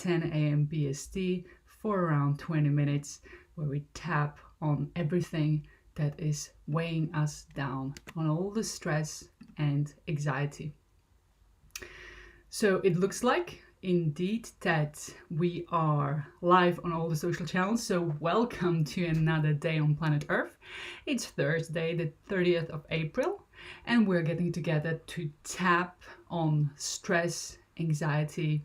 10 a.m. BST for around 20 minutes, where we tap on everything that is weighing us down, on all the stress and anxiety. So it looks like indeed that we are live on all the social channels. So welcome to another day on planet Earth. It's Thursday, the 30th of April, and we're getting together to tap on stress, anxiety,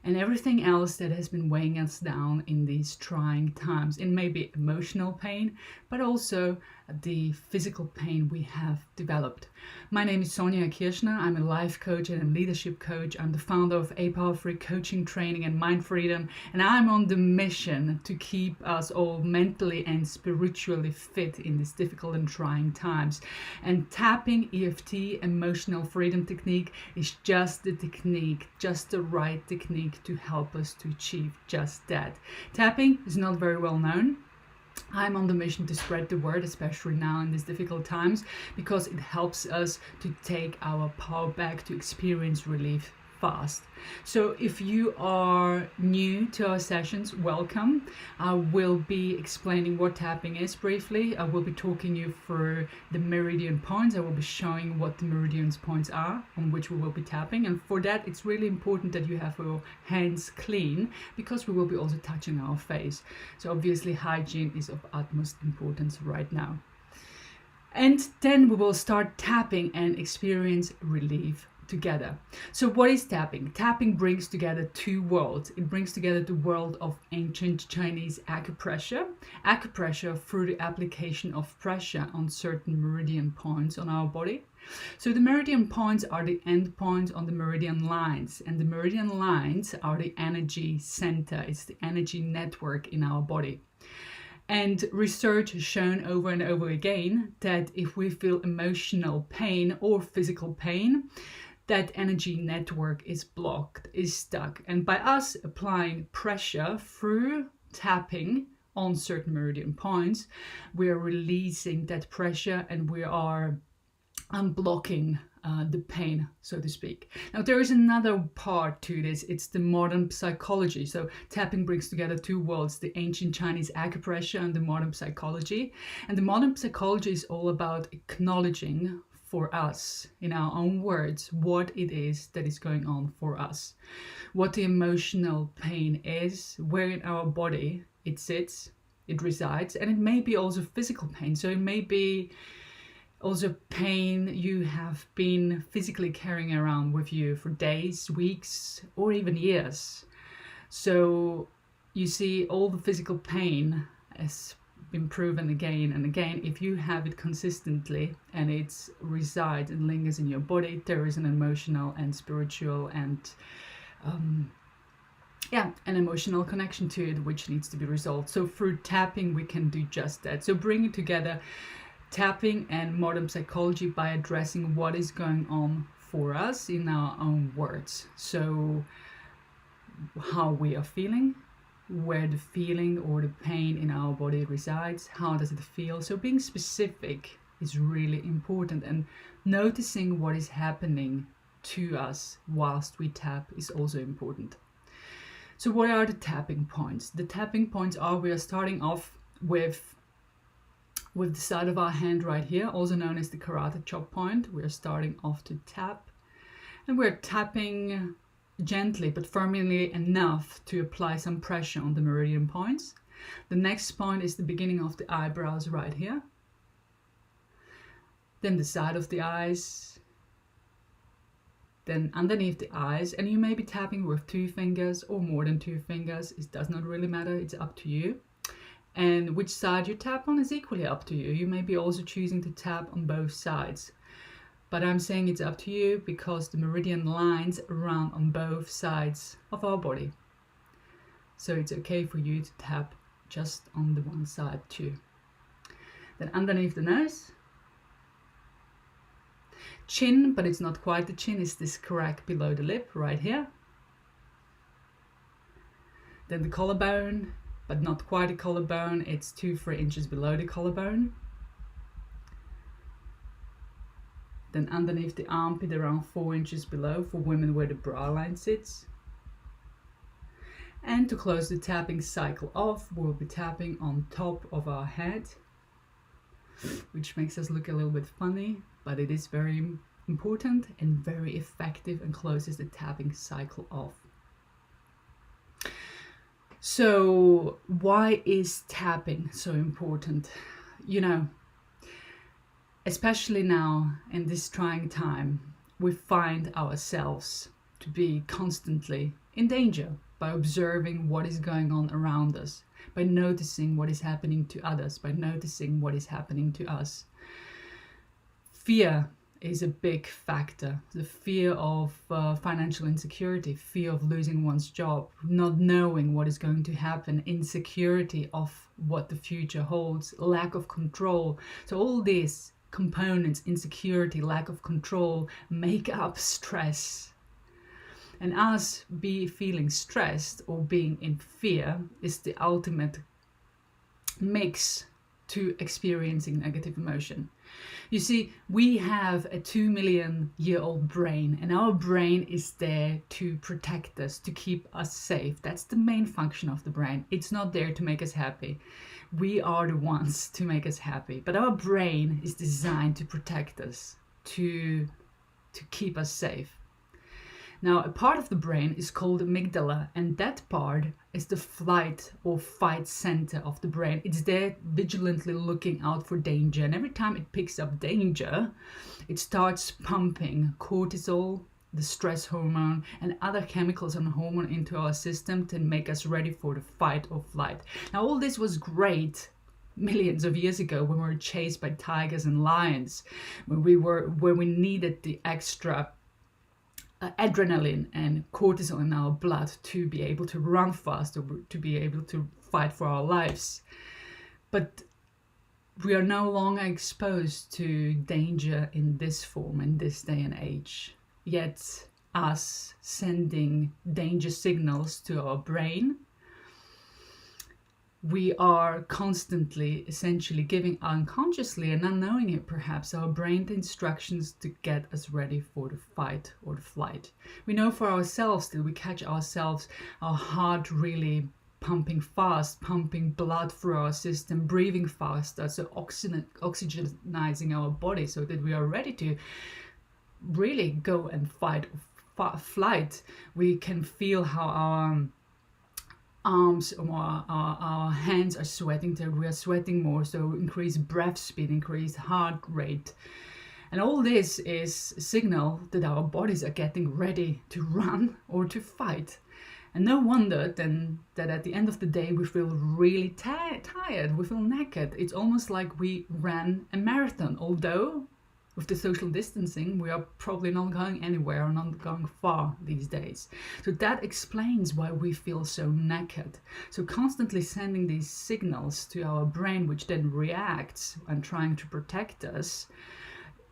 and everything else that has been weighing us down in these trying times. It may be emotional pain, but also the physical pain we have developed. My name is Sonja Kirschner. I'm a life coach and a leadership coach. I'm the founder of A Power Free Coaching Training and Mind Freedom, and I'm on the mission to keep us all mentally and spiritually fit in these difficult and trying times. And tapping EFT, emotional freedom technique, is just the technique, just the right technique to help us to achieve just that. Tapping is not very well known. I'm on the mission to spread the word, especially now in these difficult times, because it helps us to take our power back, to experience relief fast. So if you are new to our sessions, welcome. I will be explaining what tapping is briefly. I will be talking you through the meridian points. I will be showing what the meridian points are on which we will be tapping, and for that it's really important that you have your hands clean, because we will be also touching our face. So obviously hygiene is of utmost importance right now. And then we will start tapping and experience relief together. So what is tapping? Tapping brings together two worlds. It brings together the world of ancient Chinese acupressure through the application of pressure on certain meridian points on our body. So the meridian points are the end points on the meridian lines, and the meridian lines are the energy center. It's the energy network in our body. And research has shown over and over again that if we feel emotional pain or physical pain, that energy network is blocked, is stuck. And by us applying pressure through tapping on certain meridian points, we are releasing that pressure and we are unblocking the pain, so to speak. Now there is another part to this. It's the modern psychology. So tapping brings together two worlds, the ancient Chinese acupressure and the modern psychology. And the modern psychology is all about acknowledging for us, in our own words, what it is that is going on for us, what the emotional pain is, where in our body it sits, it resides, and it may be also physical pain. So it may be also pain you have been physically carrying around with you for days, weeks, or even years. So you see, all the physical pain has been proven again and again. If you have it consistently and it resides and lingers in your body, there is an emotional and spiritual and an emotional connection to it which needs to be resolved. So through tapping we can do just that. So bringing together tapping and modern psychology by addressing what is going on for us in our own words. So how we are feeling, where the feeling or the pain in our body resides, how does it feel. So being specific is really important, and noticing what is happening to us whilst we tap is also important. So what are the tapping points? The tapping points are, we are starting off with the side of our hand right here, also known as the karate chop point. We are starting off to tap, and we're tapping gently but firmly enough to apply some pressure on the meridian points. The next point is the beginning of the eyebrows right here, then the side of the eyes, then underneath the eyes, and you may be tapping with 2 fingers or more than 2 fingers. It does not really matter, it's up to you. And which side you tap on is equally up to you. You may be also choosing to tap on both sides, but I'm saying it's up to you because the meridian lines run on both sides of our body. So it's okay for you to tap just on the one side too. Then underneath the nose, chin, but it's not quite the chin, it's this crack below the lip right here. Then the collarbone, but not quite a collarbone, it's 2-3 inches below the collarbone. Then underneath the armpit, around 4 inches below, for women where the bra line sits. And to close the tapping cycle off, we'll be tapping on top of our head, which makes us look a little bit funny, but it is very important and very effective and closes the tapping cycle off. So why is tapping so important? You know, especially now in this trying time, we find ourselves to be constantly in danger by observing what is going on around us, by noticing what is happening to others, by noticing what is happening to us. Fear is a big factor. The fear of financial insecurity, fear of losing one's job, not knowing what is going to happen, insecurity of what the future holds, lack of control. So all these components, insecurity, lack of control, make up stress. And us feeling stressed or being in fear is the ultimate mix to experiencing negative emotion. You see, we have a 2 million year old brain, and our brain is there to protect us, to keep us safe. That's the main function of the brain. It's not there to make us happy. We are the ones to make us happy. But our brain is designed to protect us, to keep us safe. Now, a part of the brain is called amygdala, and that part is the flight or fight center of the brain. It's there vigilantly looking out for danger, and every time it picks up danger, it starts pumping cortisol, the stress hormone, and other chemicals and hormone into our system to make us ready for the fight or flight. Now, all this was great millions of years ago when we were chased by tigers and lions, when we needed the extra adrenaline and cortisol in our blood to be able to run fast or to be able to fight for our lives. But we are no longer exposed to danger in this form, in this day and age. Yet us sending danger signals to our brain, we are constantly essentially giving unconsciously and unknowingly perhaps our brain the instructions to get us ready for the fight or the flight. We know for ourselves that we catch ourselves, our heart really pumping fast, pumping blood through our system, breathing faster, so oxygenizing our body so that we are ready to really go and fight or flight. We can feel how our arms or our hands are sweating, so we are sweating more, so increased breath speed, increased heart rate. And all this is a signal that our bodies are getting ready to run or to fight. And no wonder then that at the end of the day we feel really tired, we feel knackered. It's almost like we ran a marathon, although with the social distancing, we are probably not going anywhere or not going far these days. So that explains why we feel so knackered. So constantly sending these signals to our brain, which then reacts and trying to protect us,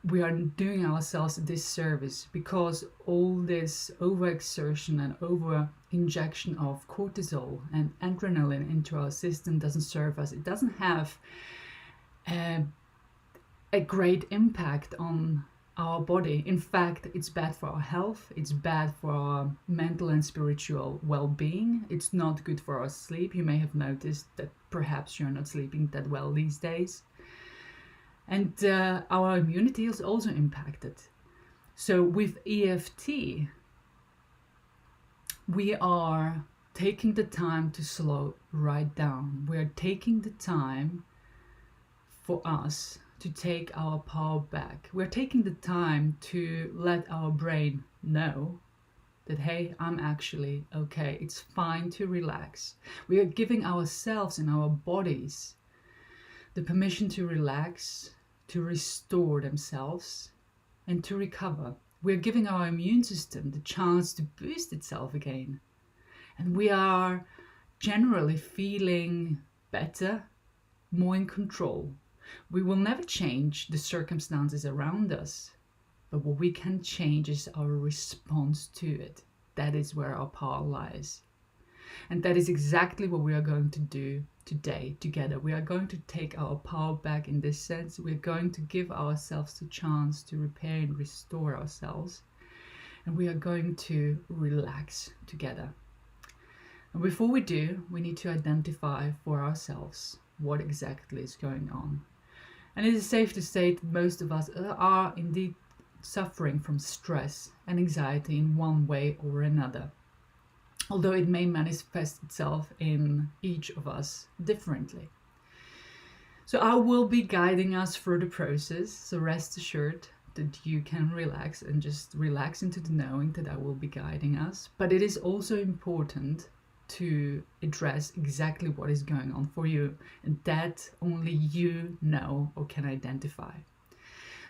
we are doing ourselves a disservice, because all this overexertion and over injection of cortisol and adrenaline into our system doesn't serve us. It doesn't have a great impact on our body. In fact, it's bad for our health, it's bad for our mental and spiritual well-being, it's not good for our sleep. You may have noticed that perhaps you're not sleeping that well these days. And our immunity is also impacted. So with EFT, we are taking the time to slow right down. We're taking the time for us to take our power back. We're taking the time to let our brain know that, hey, I'm actually okay. It's fine to relax. We are giving ourselves and our bodies the permission to relax, to restore themselves, and to recover. We're giving our immune system the chance to boost itself again. And we are generally feeling better, more in control. We will never change the circumstances around us, but what we can change is our response to it. That is where our power lies. And that is exactly what we are going to do today together. We are going to take our power back in this sense. We're going to give ourselves the chance to repair and restore ourselves. And we are going to relax together. And before we do, we need to identify for ourselves what exactly is going on. And it is safe to say that most of us are indeed suffering from stress and anxiety in one way or another, although it may manifest itself in each of us differently. So I will be guiding us through the process, so rest assured that you can relax and just relax into the knowing that I will be guiding us. But it is also important to address exactly what is going on for you, and that only you know or can identify.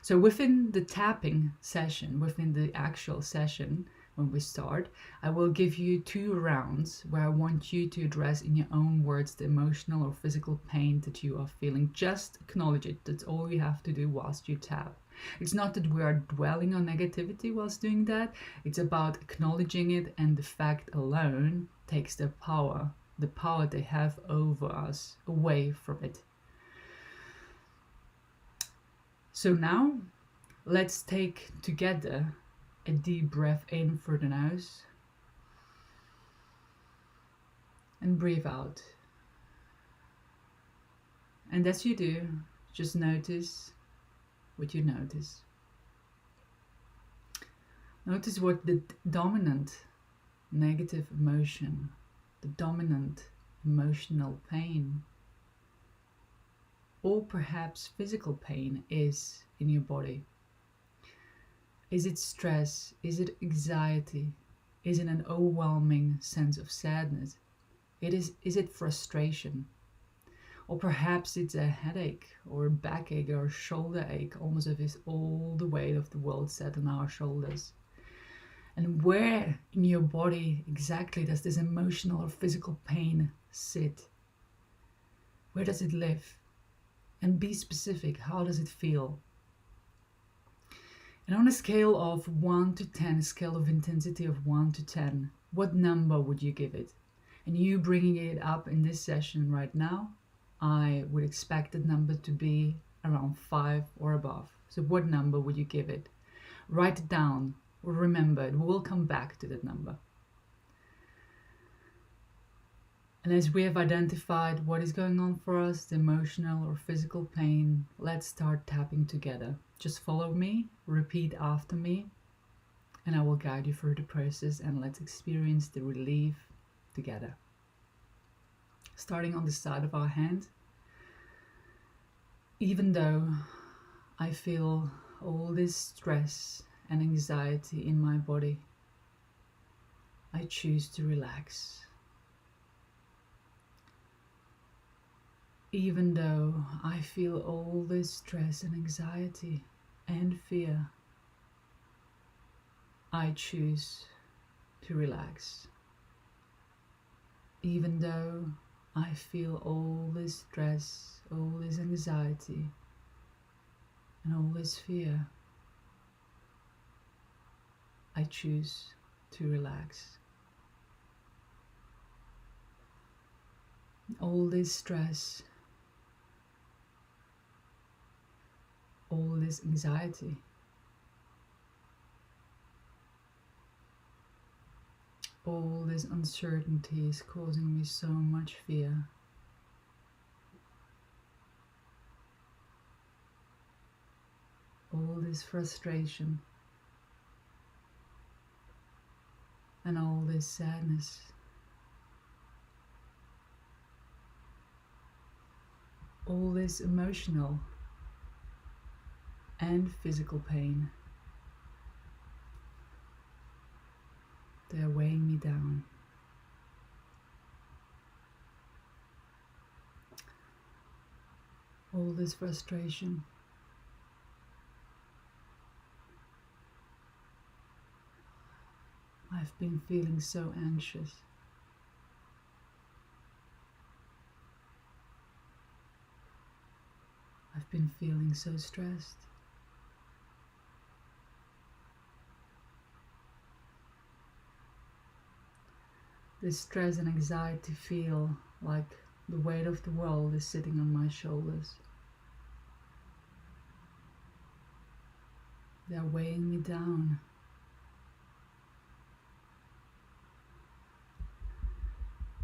So within the tapping session, within the actual session, when we start, I will give you 2 rounds where I want you to address in your own words the emotional or physical pain that you are feeling. Just acknowledge it. That's all you have to do whilst you tap. It's not that we are dwelling on negativity whilst doing that. It's about acknowledging it, and the fact alone takes the power they have over us, away from it. So now, let's take together a deep breath in through the nose and breathe out. And as you do, just notice what you notice. Notice what the dominant negative emotion, the dominant emotional pain, or perhaps physical pain is in your body. Is it stress? Is it anxiety? Is it an overwhelming sense of sadness? Is it frustration? Or perhaps it's a headache or a backache or a shoulder ache, almost as if all the weight of the world sat on our shoulders. And where in your body exactly does this emotional or physical pain sit? Where does it live? And be specific, how does it feel? And on a scale of 1 to 10, a scale of intensity of 1 to 10, what number would you give it? And you bringing it up in this session right now, I would expect that number to be around 5 or above. So what number would you give it? Write it down or remember it. We will come back to that number. And as we have identified what is going on for us, the emotional or physical pain, let's start tapping together. Just follow me, repeat after me, and I will guide you through the process, and let's experience the relief together. Starting on the side of our hand. Even though I feel all this stress and anxiety in my body, I choose to relax. Even though I feel all this stress and anxiety and fear, I choose to relax. Even though I feel all this stress, all this anxiety, and all this fear, I choose to relax. All this stress, all this anxiety, all this uncertainty is causing me so much fear. All this frustration and all this sadness. All this emotional and physical pain. They are weighing me down. All this frustration. I've been feeling so anxious. I've been feeling so stressed. This stress and anxiety feel like the weight of the world is sitting on my shoulders. They are weighing me down.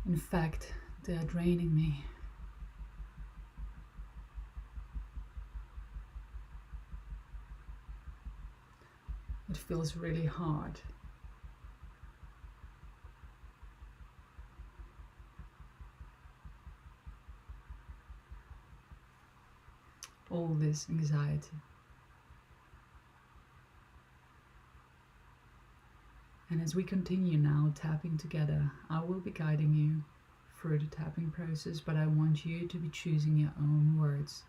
In fact, they are draining me. It feels really hard. All this anxiety. And as we continue now tapping together, I will be guiding you through the tapping process, but I want you to be choosing your own words.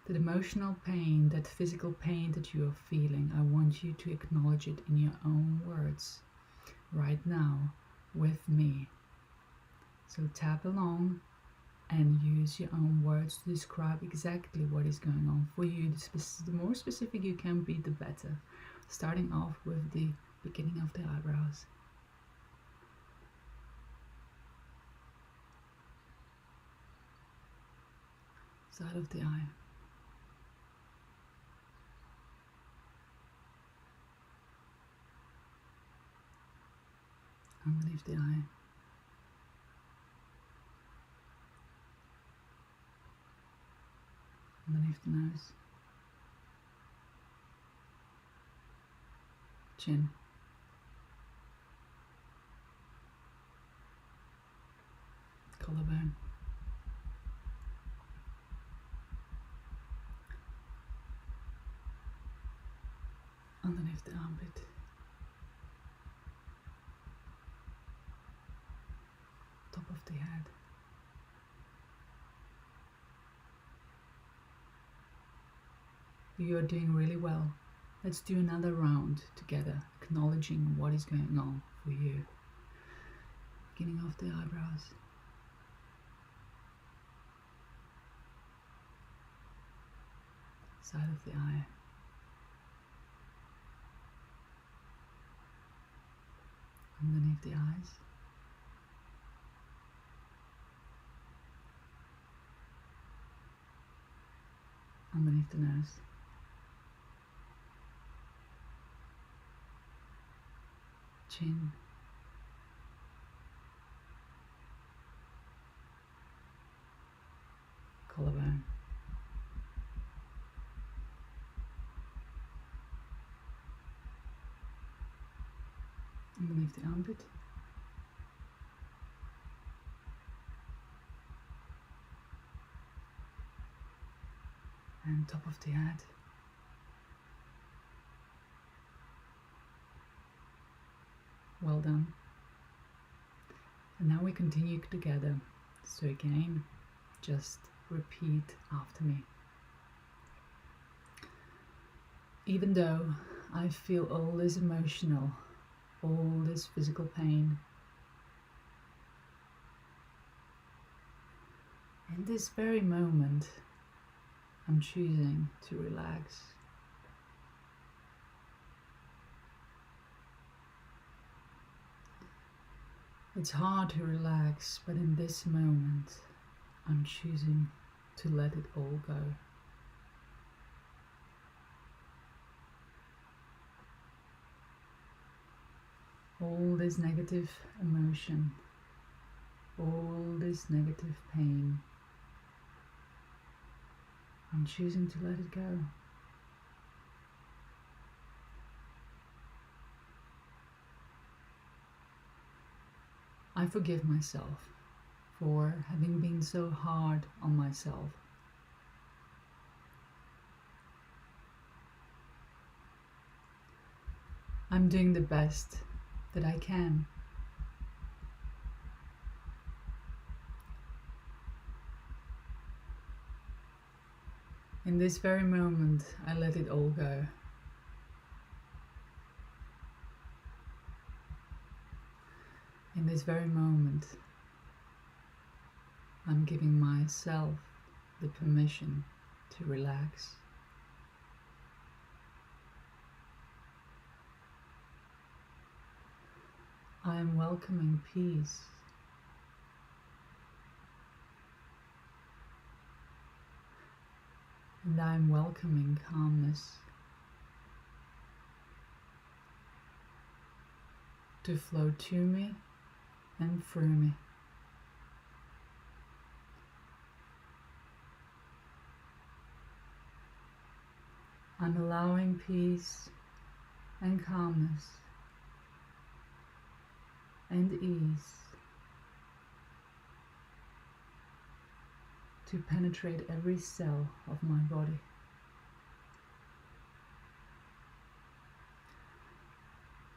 That emotional pain, that physical pain that you are feeling, I want you to acknowledge it in your own words right now with me. So tap along and use your own words to describe exactly what is going on for you. The more specific you can be, the better. Starting off with the beginning of the eyebrows. Side of the eye. Underneath the eye. Underneath the nose. Chin. Collarbone. Underneath the armpit. Top of the head. You are doing really well. Let's do another round together, acknowledging what is going on for you. Beginning of the eyebrows. Side of the eye. Underneath the eyes. Underneath the nose. Chin. Collarbone. Underneath the armpit. And top of the head. Well done. And now we continue together. So again, just repeat after me. Even though I feel all this emotional, all this physical pain, in this very moment, I'm choosing to relax. It's hard to relax, but in this moment, I'm choosing to let it all go. All this negative emotion, all this negative pain, I'm choosing to let it go. I forgive myself for having been so hard on myself. I'm doing the best that I can. In this very moment, I let it all go. In this very moment, I'm giving myself the permission to relax. I am welcoming peace. And I am welcoming calmness to flow to me and through me. I'm allowing peace and calmness and ease to penetrate every cell of my body.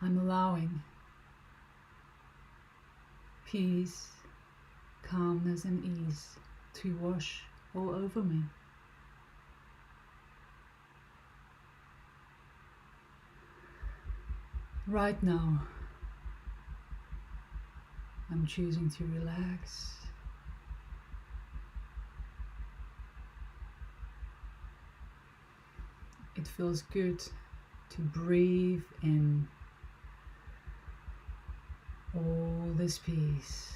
I'm allowing peace, calmness and ease to wash all over me. Right now, I'm choosing to relax. It feels good to breathe in all this peace.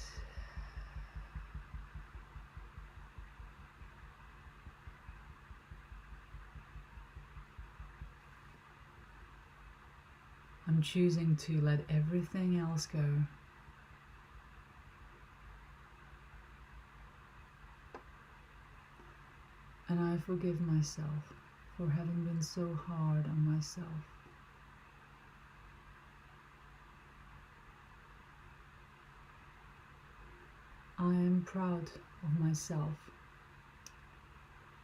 I'm choosing to let everything else go. And I forgive myself for having been so hard on myself. I am proud of myself,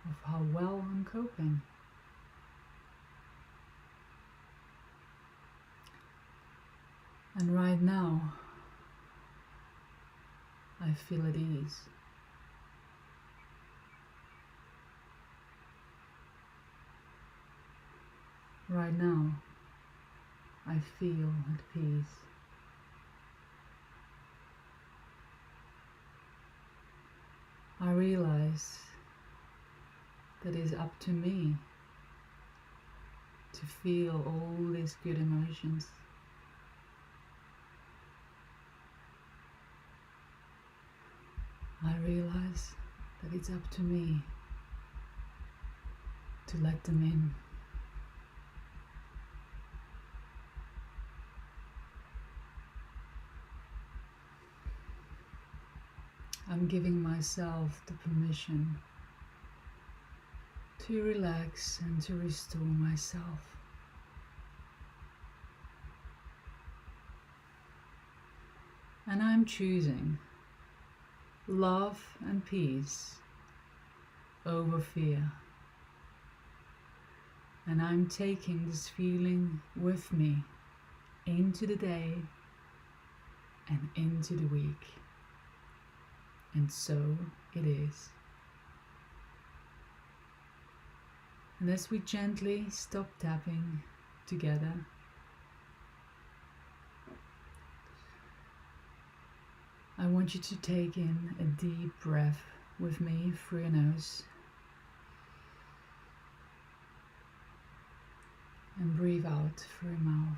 of how well I'm coping. And right now, I feel at ease. Right now, I feel at peace. I realize that it's up to me to feel all these good emotions. I realize that it's up to me to let them in. I'm giving myself the permission to relax and to restore myself. And I'm choosing love and peace over fear. And I'm taking this feeling with me into the day and into the week. And so it is. And as we gently stop tapping together, I want you to take in a deep breath with me through your nose and breathe out through your mouth.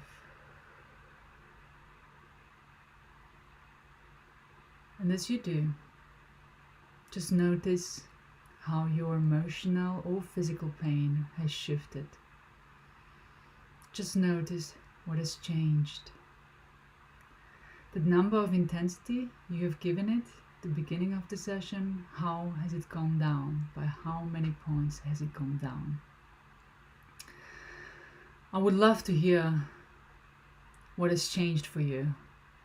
And as you do, just notice how your emotional or physical pain has shifted. Just notice what has changed. The number of intensity you have given it at the beginning of the session, how has it gone down? By how many points has it gone down? I would love to hear what has changed for you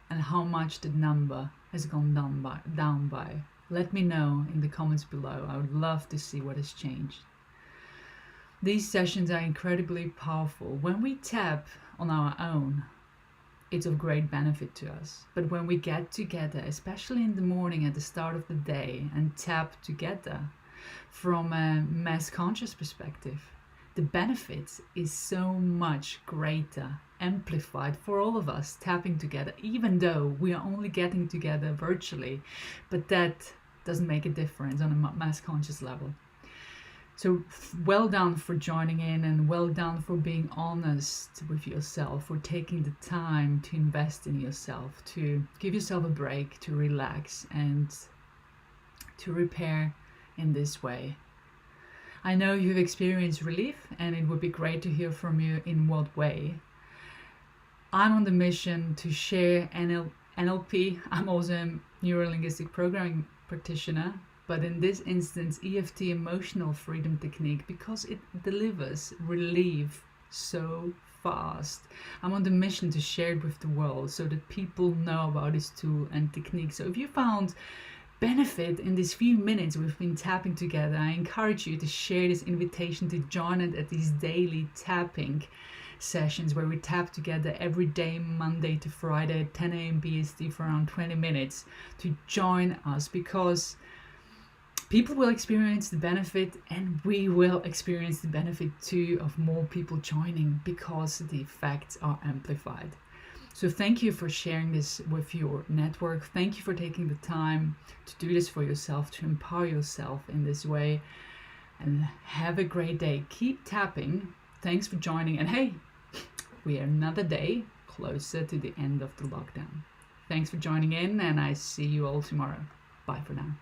and how much the number has gone down by. Let me know in the comments below. I would love to see what has changed. These sessions are incredibly powerful. When we tap on our own, it's of great benefit to us. But when we get together, especially in the morning at the start of the day, and tap together from a mass conscious perspective, the benefits is so much greater, amplified for all of us tapping together, even though we are only getting together virtually, but that doesn't make a difference on a mass conscious level. So well done for joining in, and well done for being honest with yourself, for taking the time to invest in yourself, to give yourself a break, to relax and to repair in this way. I know you've experienced relief, and it would be great to hear from you in what way. I'm on the mission to share NLP. I'm also a neuro-linguistic programming practitioner, but in this instance, EFT, emotional freedom technique, because it delivers relief so fast. I'm on the mission to share it with the world so that people know about this tool and technique. So if you found benefit in these few minutes we've been tapping together, I encourage you to share this invitation to join it at these daily tapping sessions where we tap together every day, Monday to Friday at 10 a.m. BST for around 20 minutes, to join us, because people will experience the benefit and we will experience the benefit too of more people joining, because the effects are amplified. So thank you for sharing this with your network. Thank you for taking the time to do this for yourself, to empower yourself in this way. And have a great day. Keep tapping. Thanks for joining. And hey, we are another day closer to the end of the lockdown. Thanks for joining in, and I see you all tomorrow. Bye for now.